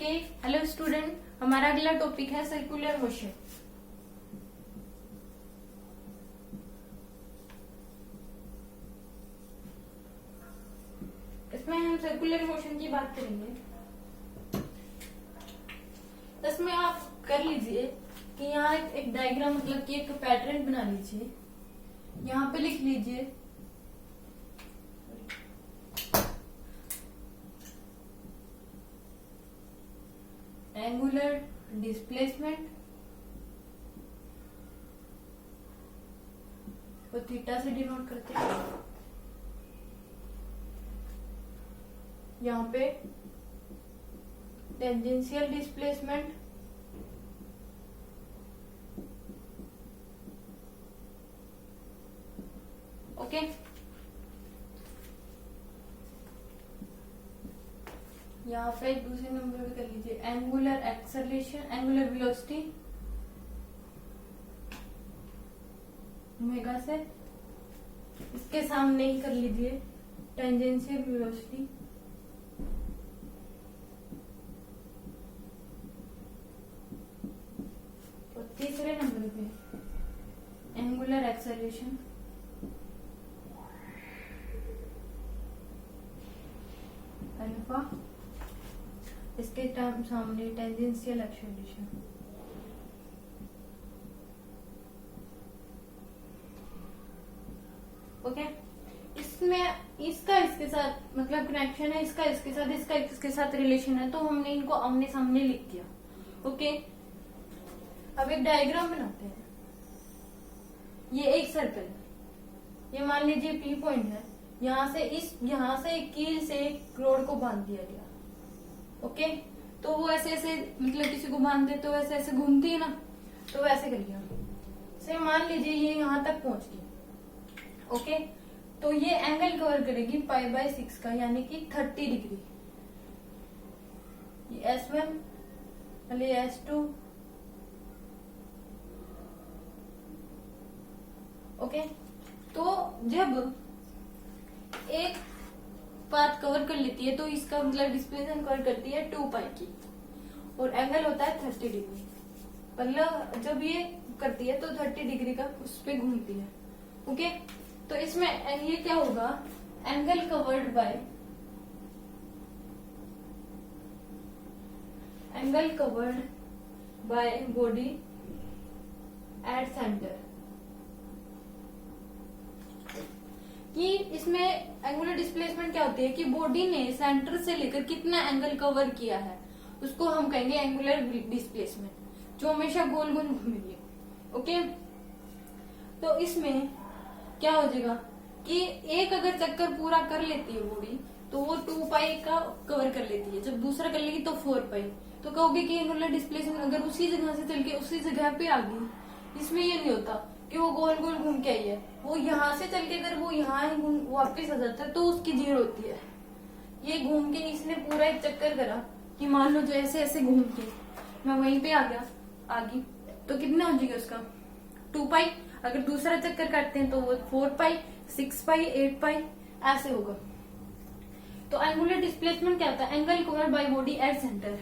Okay, hello student, हमारा अगला topic है सर्कुलर मोशन। इसमें हम सर्कुलर मोशन की बात करेंगे। इसमें आप कर लीजिए कि यहाँ एक डायग्राम मतलब कि एक पैटर्न बना लीजिए। यहाँ पे लिख लीजिए एंगुलर डिस्प्लेसमेंट को थीटा से डिनोट करते हैं। यहाँ पे टेंजेंशियल डिस्प्लेसमेंट ओके। यहाँ पे दूसरे नंबर पे कर लीजिए angular acceleration, angular velocity omega से। इसके सामने ही कर लीजिए टेंजेंशियल वेलोसिटी और तीसरे नंबर पे एंगुलर एक्सेलरेशन अल्फा। इसके सामने टेंजेंशियल एक्सेलरेशन। ओके, इसमें इसका इसके साथ मतलब कनेक्शन है, इसका इसके साथ, इसका इसके साथ रिलेशन है, तो हमने इनको आमने सामने लिख दिया। ओके, अब एक डायग्राम बनाते हैं। ये एक सर्कल है, ये मान लीजिए पी पॉइंट है। यहाँ से एक कील से एक रोड को बांध दिया गया। ओके, तो वो ऐसे ऐसे मतलब किसी को बांध दे तो ऐसे ऐसे घूमती है ना, तो वैसे करिए। से मान लीजिए ये यहाँ तक पहुंच गई। ओके, तो ये एंगल कवर करेगी π/6 का, यानी कि 30 डिग्री। ये S1 ये S2। ओके, तो जब एक पाथ कवर कर लेती है तो इसका मतलब डिस्प्लेसमेंट कवर करती है 2π की, और एंगल होता है 30 डिग्री। मतलब जब ये करती है तो 30 डिग्री का उस पे घूमती है। ओके, तो इसमें ये क्या होगा, angle covered by body at centre. कि इसमें एंगुलर डिस्प्लेसमेंट क्या होती है कि बॉडी ने सेंटर से लेकर कितना एंगल कवर किया है उसको हम कहेंगे एंगुलर डिस्प्लेसमेंट, जो हमेशा गोल गोल घूमेगी। ओके, तो इसमें क्या हो जाएगा कि एक अगर चक्कर पूरा कर लेती है बॉडी तो वो 2π का कवर कर लेती है, जब दूसरा कर लेगी तो 4π। तो कहोगे कि एंगुलर डिस्प्लेसमेंट अगर उसी जगह से चल के उसी जगह पे आ गई। इसमें ये नहीं होता कि वो गोल गोल घूम के आई है, वो यहाँ से चल के अगर वो यहाँ ही वापिस आ जाता है तो उसकी जीरो होती है। ये घूम के इसने पूरा एक चक्कर करा कि मान लो जो ऐसे ऐसे घूम के मैं वहीं पे आ गया आगे, तो कितना हो जाएगा उसका 2π। अगर दूसरा चक्कर काटते हैं तो वो 4π, 6π, 8π ऐसे होगा। तो एंगुलर डिस्प्लेसमेंट क्या होता है, angle cover by body at centre.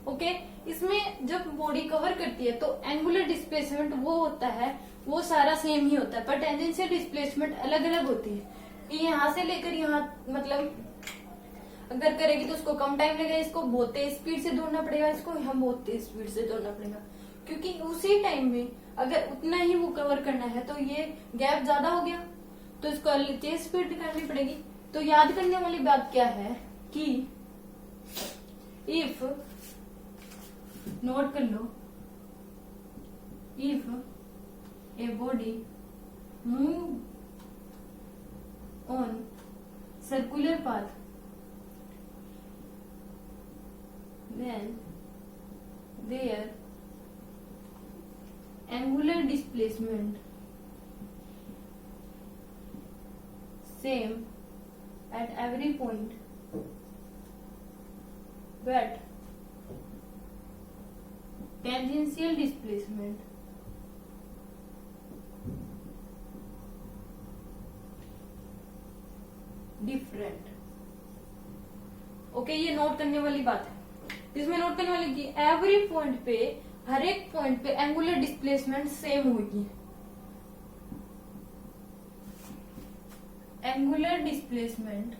Okay, इसमें जब बॉडी कवर करती है तो एंगुलर डिस्प्लेसमेंट वो होता है, वो सारा सेम ही होता है, पर टेंजेंशियल डिस्प्लेसमेंट अलग अलग होती है। कि यहाँ से लेकर यहाँ मतलब अगर करेगी तो उसको कम टाइम लगेगा, इसको बहुत तेज स्पीड से दौड़ना पड़ेगा, इसको हम बहुत तेज स्पीड से दौड़ना पड़ेगा। क्योंकि उसी टाइम में अगर उतना ही वो कवर करना है तो ये गैप ज्यादा हो गया, तो इसको तेज स्पीड करनी पड़ेगी। तो याद करने वाली बात क्या है कि इफ, नोट कर लो, if a body move on circular path then their angular displacement same at every point, but tangential displacement different। Okay, ये नोट करने वाली बात है। इसमें नोट करने वाले की एवरी पॉइंट पे, हर एक पॉइंट पे एंगुलर डिस्प्लेसमेंट सेम होगी। Angular displacement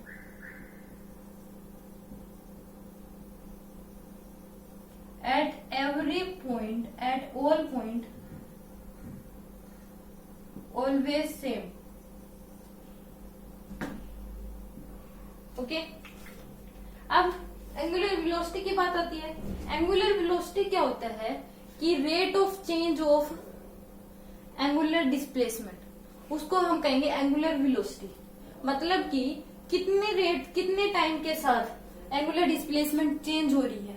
at every point, at all point, always same. Okay, अब एंगुलर वेलोसिटी की बात आती है। एंगुलर वेलोसिटी क्या होता है कि rate of change of angular displacement, उसको हम कहेंगे एंगुलर वेलोसिटी। मतलब कि कितने टाइम के साथ एंगुलर डिस्प्लेसमेंट चेंज हो रही है,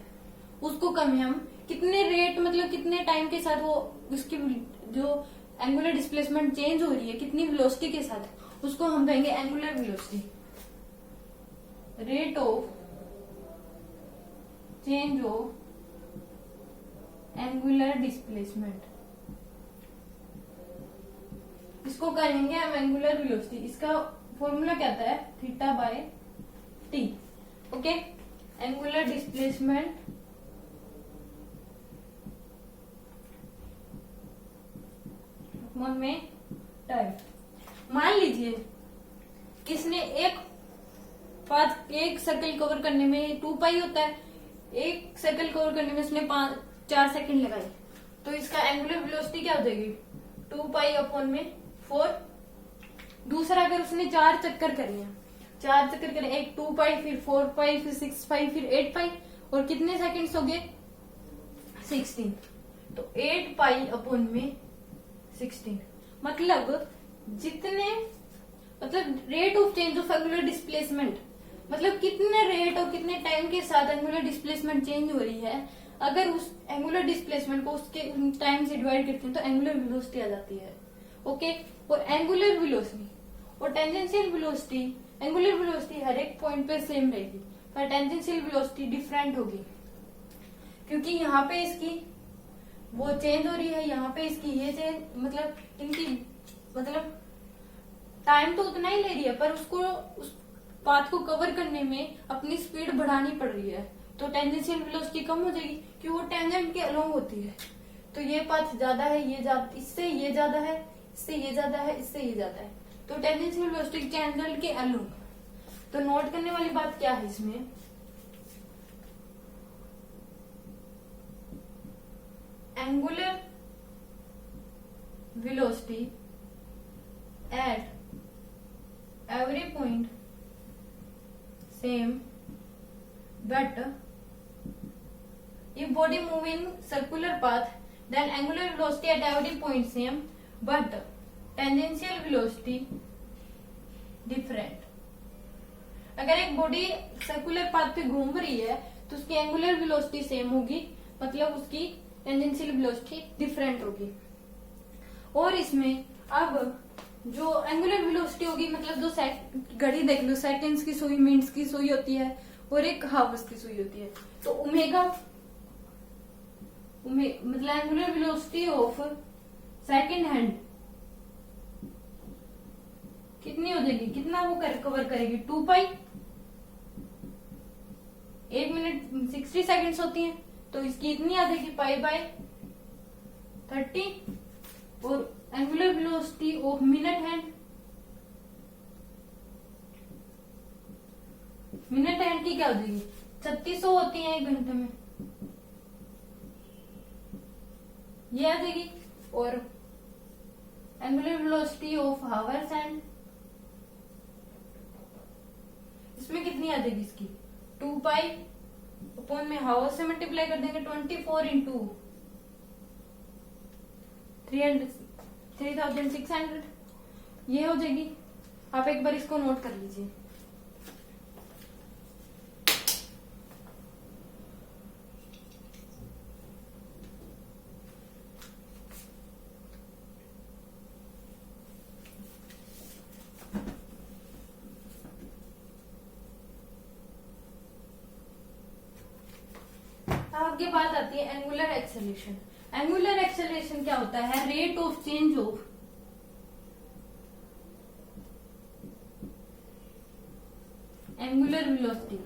उसको कम हम कितने रेट, मतलब कितने टाइम के साथ वो उसकी जो एंगुलर डिस्प्लेसमेंट चेंज हो रही है कितनी वेलोसिटी के साथ, उसको हम कहेंगे angular velocity. Rate of change of angular displacement, इसको कहेंगे हम एंगुलर वेलोसिटी। इसका फॉर्मूला क्या आता है, theta by T. Okay, angular displacement में टाइम। मान लीजिए किसने एक सर्कल कवर करने में 2 पाई होता है, एक सर्कल कवर करने में उसने 4 सेकंड लगाए, तो इसका एंगुलर वेलोसिटी क्या हो जाएगी, 2 पाई अपॉन में 4। दूसरा अगर उसने 4 चक्कर करे, 4 चक्कर करे, एक 2 पाई, फिर 4 पाई, फिर 6 पाई, फिर 8 पाई, और कितने सेकंड्स हो गए, 16। तो 8 पाई अपॉन में 16, मतलब rate of change of angular displacement, मतलब कितने रेट और कितने टाइम के साथ एंगुलर डिस्प्लेसमेंट चेंज हो रही है। अगर उस एंगुलर डिस्प्लेसमेंट को उसके टाइम से डिवाइड करते हैं तो एंगुलर वेलोसिटी आ जाती है। ओके, और एंगुलर वेलोसिटी और टेंजेंशियल वेलोसिटी, एंगुलर वेलोसिटी हर एक पॉइंट पे सेम रहेगी, पर टेंजेंशियल वेलोसिटी डिफरेंट होगी, क्योंकि यहाँ पे इसकी वो चेंज हो रही है, यहाँ पे इसकी ये चेंज, मतलब इनकी मतलब टाइम तो उतना ही ले रही है, पर उसको उस पाथ को कवर करने में अपनी स्पीड बढ़ानी पड़ रही है, तो टेंजेंशियल वेलोसिटी कम हो जाएगी, क्योंकि वो टेंजेंट के अलोंग होती है। तो ये पाथ ज्यादा है, इससे ये ज्यादा है, इससे ये ज्यादा है, इससे ये ज्यादा है, तो टेंजेंशियल वेलोसिटी टेंजेंट के अलोंग। तो नोट करने वाली बात क्या है इसमें, angular velocity at every point same, but if body move in circular path then angular velocity at every point same but tangential velocity different। अगर एक बॉडी सर्कुलर पाथ पे घूम रही है तो उसकी एंगुलर वेलोसिटी सेम होगी, मतलब उसकी टेंजेंशियल वेलोसिटी डिफरेंट होगी। और इसमें अब जो एंगुलर वेलोसिटी होगी, मतलब जो घड़ी देख लो, सेकंड्स की सुई, मिनट्स की सुई होती है और एक हावर्स की सुई होती है, तो ओमेगा मतलब angular velocity of second hand कितनी हो जाएगी, कितना वो कवर करेगी, 2 पाई। 1 मिनट 60 सेकंड्स होती है, तो इसकी इतनी आ जाएगी पाई बाय 30। और angular velocity of minute hand की क्या हो जाएगी, 3600 होती है 1 घंटे में, ये आ जाएगी। और angular velocity of hours hand, इसमें कितनी आ जाएगी इसकी, 2 पाई अपॉन में हावर्स से मल्टीप्लाई कर देंगे, 24 इंटू 3600, ये हो जाएगी। आप एक बार इसको नोट कर लीजिए। आगे बात आती है एंगुलर एक्सेलरेशन। एंगुलर एक्सेलरेशन क्या होता है, rate of change of angular velocity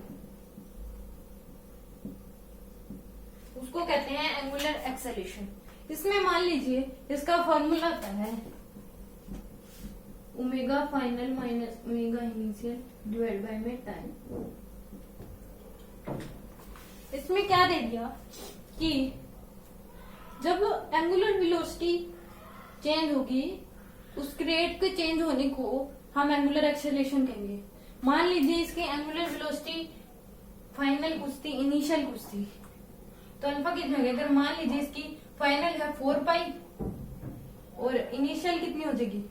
उसको कहते हैं एंगुलर एक्सेलेरेशन। इसमें मान लीजिए इसका फॉर्मूला होता है omega final minus omega initial divide by में टाइम। इसमें क्या दे दिया कि जब एंगुलर वेलोसिटी चेंज होगी उस रेट के चेंज होने को हम एंगुलर एक्सेलरेशन कहेंगे। मान लीजिए इसकी एंगुलर वेलोसिटी फाइनल कुछ थी, इनिशियल कुछ थी, तो अल्फा कितनी होगी? अगर मान लीजिए इसकी फाइनल है 4 पाई और इनिशियल कितनी हो जाएगी,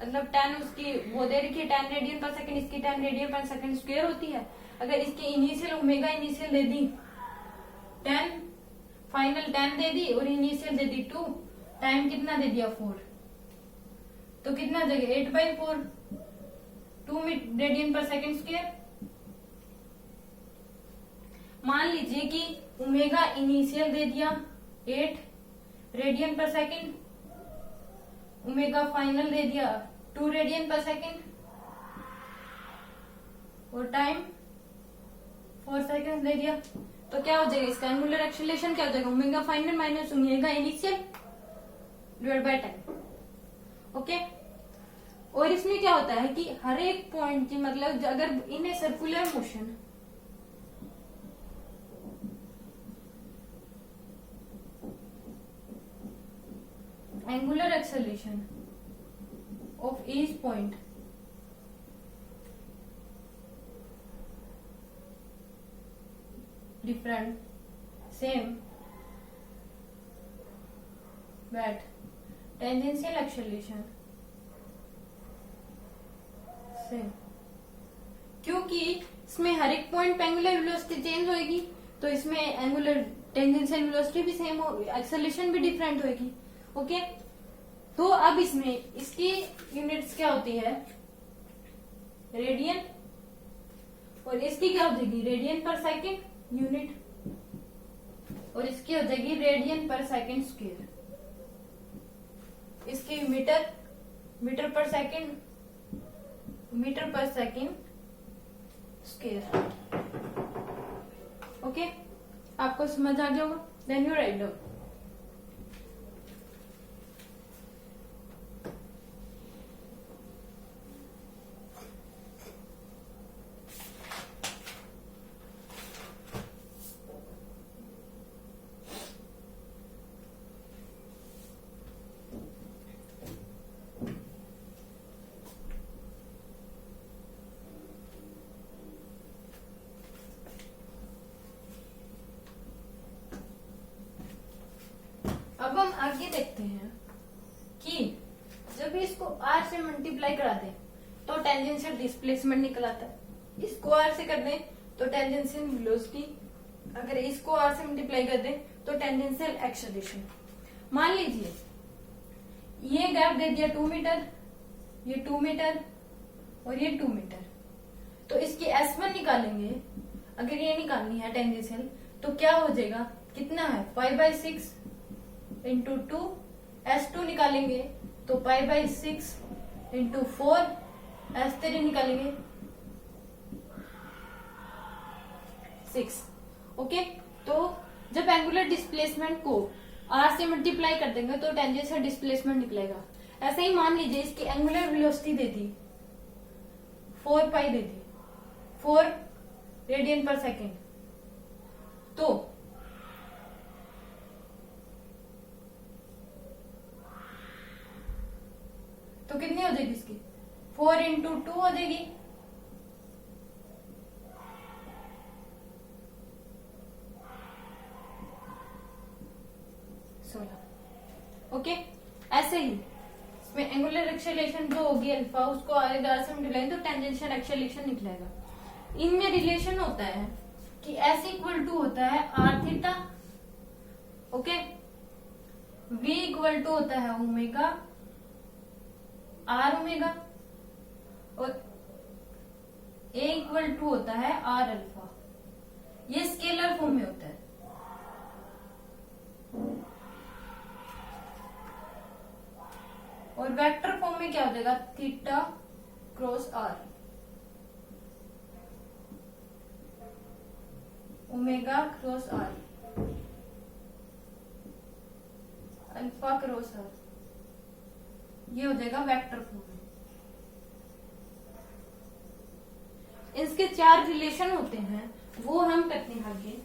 मतलब 10 उसकी वो दे रखी है 10 रेडियन पर सेकंड, इसकी 10 रेडियन पर सेकंड स्क्वायर होती है। अगर इसकी इनिशियल ओमेगा इनिशियल दे दी 10, फाइनल 10 दे दी और इनिशियल दे दी 2, टाइम कितना दे दिया 4, तो कितना देगा 8/4, 2 रेडियन पर सेकंड स्क्वायर। मान लीजिए कि ओमेगा इनिशियल दे दिया 8 radian per second, omega final दे दिया 2 रेडियन पर सेकंड और टाइम 4 सेकंड दे दिया, तो क्या हो जाएगा इसका एंगुलर एक्सेलरेशन क्या हो जाएगा? Omega final minus omega initial divide by time. Okay, और इसमें क्या होता है कि हर एक पॉइंट की मतलब अगर in a circular motion angular acceleration of each point different same but tangential acceleration same, क्योंकि इसमें हर एक पॉइंट पे एंगुलर वेलोसिटी चेंज होगी तो इसमें एंगुलर टेंजेंशियल वेलोसिटी भी सेम हो, एक्सेलरेशन भी डिफरेंट होगी। ओके, तो अब इसमें इसकी यूनिट्स क्या होती है? रेडियन, और इसकी क्या हो जाएगी? रेडियन पर सेकंड यूनिट, और इसकी हो जाएगी रेडियन पर सेकंड स्क्वायर। इसकी metre, metre per second, metre per second square. Okay, आपको समझ आ गया होगा? Then you write down. अब हम आगे देखते हैं कि जब इसको r से मल्टीप्लाई करा दें तो टेंजेंशियल डिस्प्लेसमेंट निकल आता है। इसको r से कर दें तो टेंजेंशियल वेलोसिटी, अगर इसको r से मल्टीप्लाई कर दें तो टेंजेंशियल एक्सेलरेशन। मान लीजिए ये गैप दे दिया 2 मीटर, ये 2 मीटर और ये 2 मीटर, तो इसकी S1 निकालेंगे। अगर ये निकालनी है टेंजेंशियल तो क्या हो जाएगा? कितना है? 5/6 इंटू 2, S2 निकालेंगे तो 5/6 इंटू 4, S3 निकालेंगे 6। ओके, तो जब एंगुलर डिस्प्लेसमेंट को r से मल्टीप्लाई कर देंगे तो टेंजेंशियल डिस्प्लेसमेंट निकलेगा। ऐसे ही मान लीजिए इसकी एंगुलर वेलोसिटी दे दी 4 पाई दे दी 4 रेडियन पर सेकेंड, तो कितनी हो जाएगी इसकी? 4 इंटू 2 हो जाएगी, 16। ओके, ऐसे ही इसमें एंगुलर एक्सेलरेशन जो होगी अल्फा, उसको r से मल्टीप्लाई तो टेंजेंशियल एक्सेलरेशन निकलेगा। इनमें रिलेशन होता है कि S इक्वल टू होता है r theta, okay, v equal to होता है ओमेगा r ओमेगा, और a इक्वल टू होता है r अल्फा। ये स्केलर फॉर्म में होता है। और वेक्टर फॉर्म में क्या हो जाएगा? Theta cross r omega cross r, alpha cross r, ये हो जाएगा वेक्टर फॉर्म में। इसके 4 रिलेशन होते हैं, वो हम करते हैं आगे।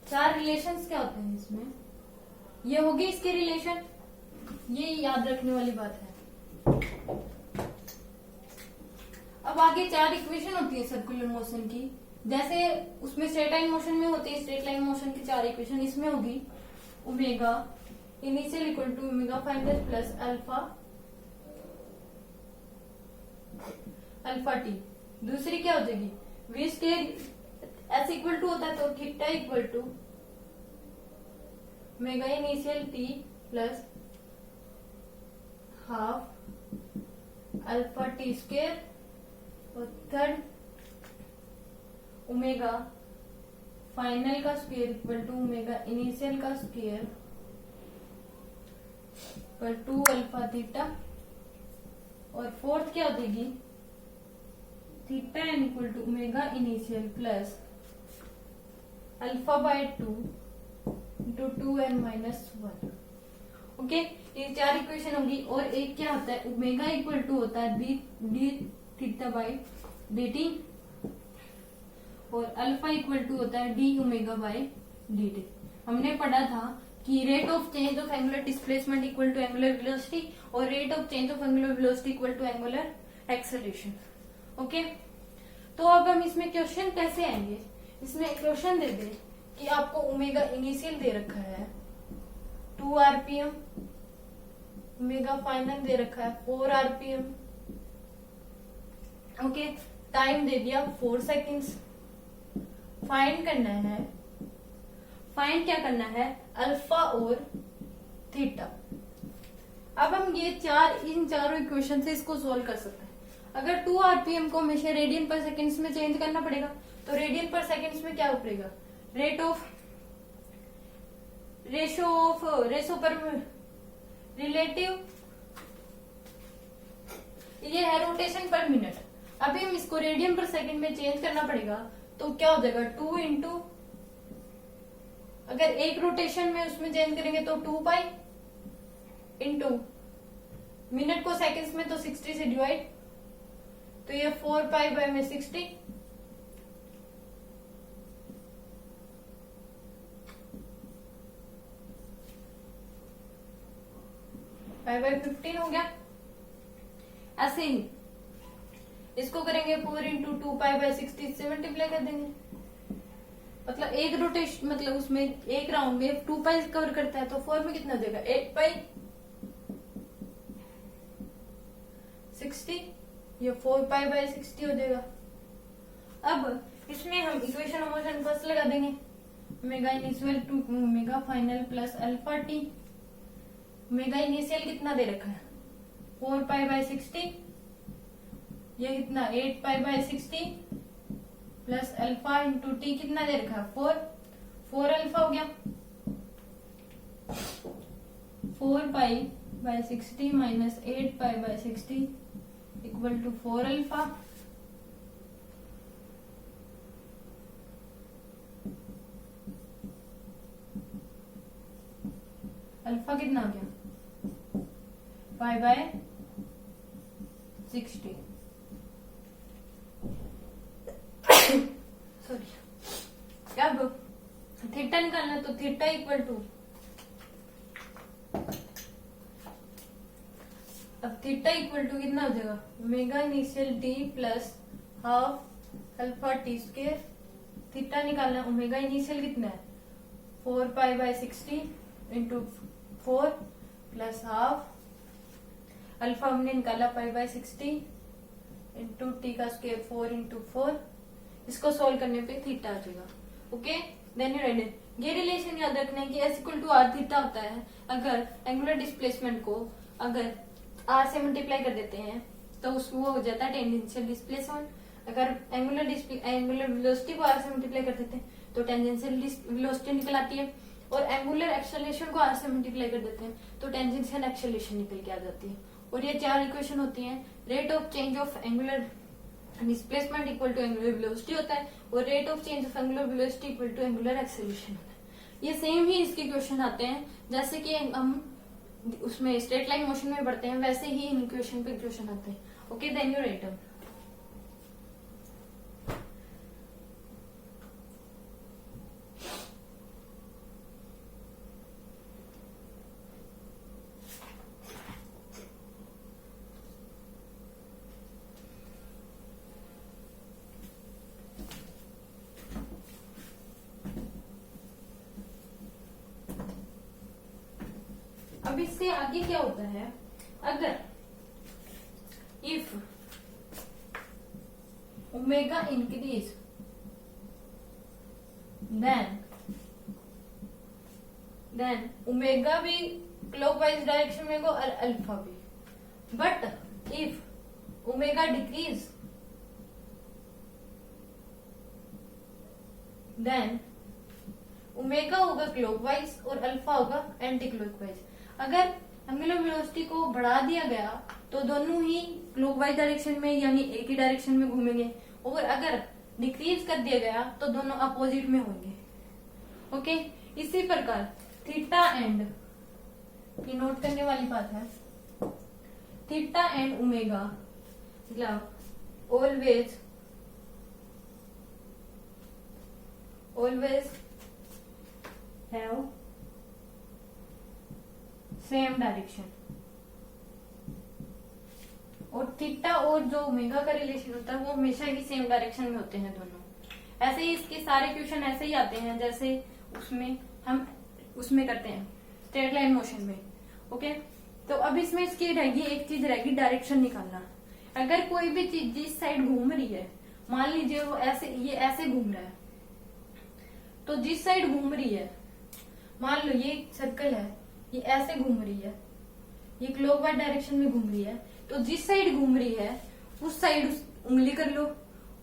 चार रिलेशंस क्या होते हैं इसमें, ये होगी इसके रिलेशन, ये याद रखने वाली बात है। अब आगे 4 इक्वेशन होती है सर्कुलर मोशन की, जैसे उसमें स्ट्रेट लाइन मोशन में होती है स्ट्रेट लाइन मोशन की 4 इक्वेशन, इसमें होगी omega initial equal to omega final plus alpha alpha t. दूसरी क्या हो जाएगी, v square s equal to होता है तो theta equal to omega initial t plus half alpha t square, और थर्ड ओमेगा फाइनल का square equal to omega initial का स्क्वायर पर 2 अल्फा थीटा, और फोर्थ क्या हो जाएगी theta n equal to omega initial plus alpha by 2 into 2n minus 1। Okay, ये 4 equation होगी। और एक क्या होता है, ओमेगा इक्वल टू होता है D theta by D T, और अल्फा इक्वल टू होता है D omega by D T. हमने पढ़ा था कि rate of change of angular displacement equal to angular velocity, और rate of change of angular velocity equal to angular acceleration. Okay, तो अब हम इसमें क्वेश्चन कैसे आएंगे, इसमें क्वेश्चन दे दे कि आपको ओमेगा इनिशियल दे रखा है 2 आरपीएम, ओमेगा फाइनल दे रखा है 4 आरपीएम। ओके, टाइम दे दिया 4 सेकेंड्स। फाइंड करना है, फाइंड क्या करना है, अल्फा और थीटा। अब हम ये इन चारों इक्वेशन से इसको सोल्व कर सकते हैं। अगर 2 आरपीएम को हमेशा रेडियन पर सेकेंड्स में चेंज करना पड़ेगा, तो रेडियन पर सेकेंड्स में क्या पड़ेगा, रेशो पर रिलेटिव, ये है रोटेशन पर मिनट। अभी हम इसको रेडियन पर सेकंड में चेंज करना पड़ेगा, तो क्या हो जाएगा 2 इंटू, अगर एक रोटेशन में उसमें चेंज करेंगे तो 2 पाई इंटू मिनट को सेकंड्स में तो 60 से डिवाइड, तो ये 4 पाई बाय में 60, पाई बाय 15 हो गया। ऐसे ही इसको करेंगे 4 इंटू 2 पाई बाय 60 से मल्टीप्लाई कर देंगे, मतलब एक रोटेशन, मतलब उसमें एक राउंड में 2 पाई कवर करता है, तो 4 में कितना देगा 8 पाई 60, ये 4 पाई बाय 60 हो जाएगा। अब इसमें हम इक्वेशन ऑफ मोशन फर्स्ट लगा देंगे, omega initial to omega final plus alpha t. Omega initial कितना दे रखा है 4 पाई बाय 60, ये कितना 8 pi by 60 plus alpha into t कितना दे रखा है 4 अल्फा हो गया, 4 pi by 60 minus 8 pi by 60 equal to 4 alpha. Alpha कितना हो गया पाई बाय 60, सॉरी, अब थीटा निकालना है, तो थीटा इक्वल टू, अब थीटा इक्वल टू कितना हो जाएगा omega initial t plus half alpha t square. Theta निकालना है, ओमेगा इनिशियल कितना है 4 pi by 60 into 4 plus half alpha हमने निकाला पाई बाय 60 इंटू टी का स्क्वायर 4 इंटू 4। इसको सोल्व करने पे थीटा आ जाएगा। ओके, देन यू राइट, ये रिलेशन याद रखना है कि s equal to r theta होता है अगर एंगुलर डिस्प्लेसमेंट को अगर आर से मल्टीप्लाई कर देते हैं तो उसको वो हो जाता है टेंजेंशियल डिस्प्लेसमेंट। अगर एंगुलर वेलोसिटी को आर से मल्टीप्लाई कर देते हैं तो टेंजेंशियल वेलोसिटी निकल आती है। और एंगुलर एक्सेलरेशन को आर से मल्टीप्लाई कर देते हैं तो टेंजेंशियल एक्सेलरेशन निकल के आ जाती है। और ये 4 इक्वेशन होती हैं। Rate of change of angular displacement equal to angular velocity होता है और rate of change of angular velocity equal to angular acceleration होता है। ये सेम ही इसके क्वेश्चन आते हैं, जैसे कि हम उसमें स्ट्रेट लाइन मोशन में पढ़ते हैं वैसे ही इन इक्वेशन पे क्वेश्चन आते हैं। Okay, then you write down. अब इससे आगे क्या होता है, अगर if omega increase then omega भी क्लॉकवाइज डायरेक्शन में गो और अल्फा भी। But if omega decrease then omega होगा क्लॉकवाइज और अल्फा होगा एंटी क्लॉकवाइज। अगर एंगुलर वेलोसिटी को बढ़ा दिया गया तो दोनों ही क्लॉकवाइज डायरेक्शन में यानी एक ही डायरेक्शन में घूमेंगे, और अगर डिक्रीज कर दिया गया तो दोनों अपोजिट में होंगे। ओके, इसी प्रकार थीटा एंड, ये नोट करने वाली बात है, theta and omega always have same direction. और थीटा और जो ओमेगा का रिलेशन होता है वो हमेशा ही सेम डायरेक्शन में होते हैं दोनों। ऐसे ही इसके सारे क्वेश्चन ऐसे ही आते हैं जैसे उसमें हम उसमें करते हैं स्ट्रेट लाइन मोशन में। ओके, तो अब इसमें इसकी रहेगी एक चीज रहेगी डायरेक्शन निकालना। अगर कोई भी चीज जिस साइड घूम रही है, मान लीजिए वो ऐसे, ये ऐसे घूम रहा है, तो जिस साइड घूम रही है, मान लो ये सर्कल है, ये ऐसे घूम रही है, ये क्लॉकवाइज डायरेक्शन में घूम रही है, तो जिस साइड घूम रही है उस साइड उंगली कर लो,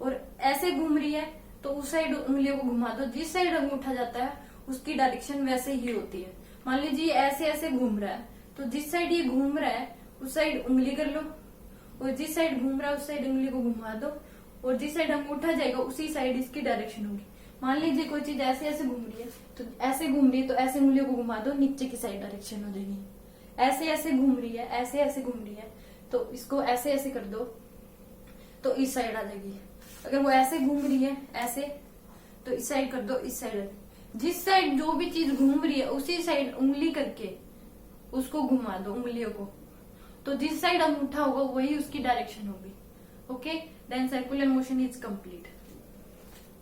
और ऐसे घूम रही है तो उस साइड उंगलियों को घुमा दो। जिस साइड अंगूठा जाता है उसकी डायरेक्शन वैसे ही होती है। मान लीजिए ऐसे ऐसे घूम रहा है, तो जिस साइड ये घूम रहा है उस साइड उंगली कर लो, और जिस साइड घूम रहा है उस साइड उंगली को घुमा दो, और जिस साइड अंगूठा जाएगा उसी साइड इसकी डायरेक्शन होगी। मान लीजिए कोई चीज ऐसे ऐसे घूम रही है, तो ऐसे घूम रही है तो ऐसे उंगलियों को घुमा दो, नीचे की साइड डायरेक्शन हो जाएगी। ऐसे ऐसे घूम रही है, ऐसे ऐसे घूम रही है, तो इसको ऐसे ऐसे कर दो तो इस साइड आ जाएगी। अगर वो ऐसे घूम रही है ऐसे, तो इस साइड कर दो, इस साइड। जिस साइड जो भी चीज घूम रही है उसी साइड उंगली करके उसको घुमा दो उंगलियों को, तो जिस साइड अंगूठा होगा वही उसकी डायरेक्शन होगी। Okay, then circular motion is complete.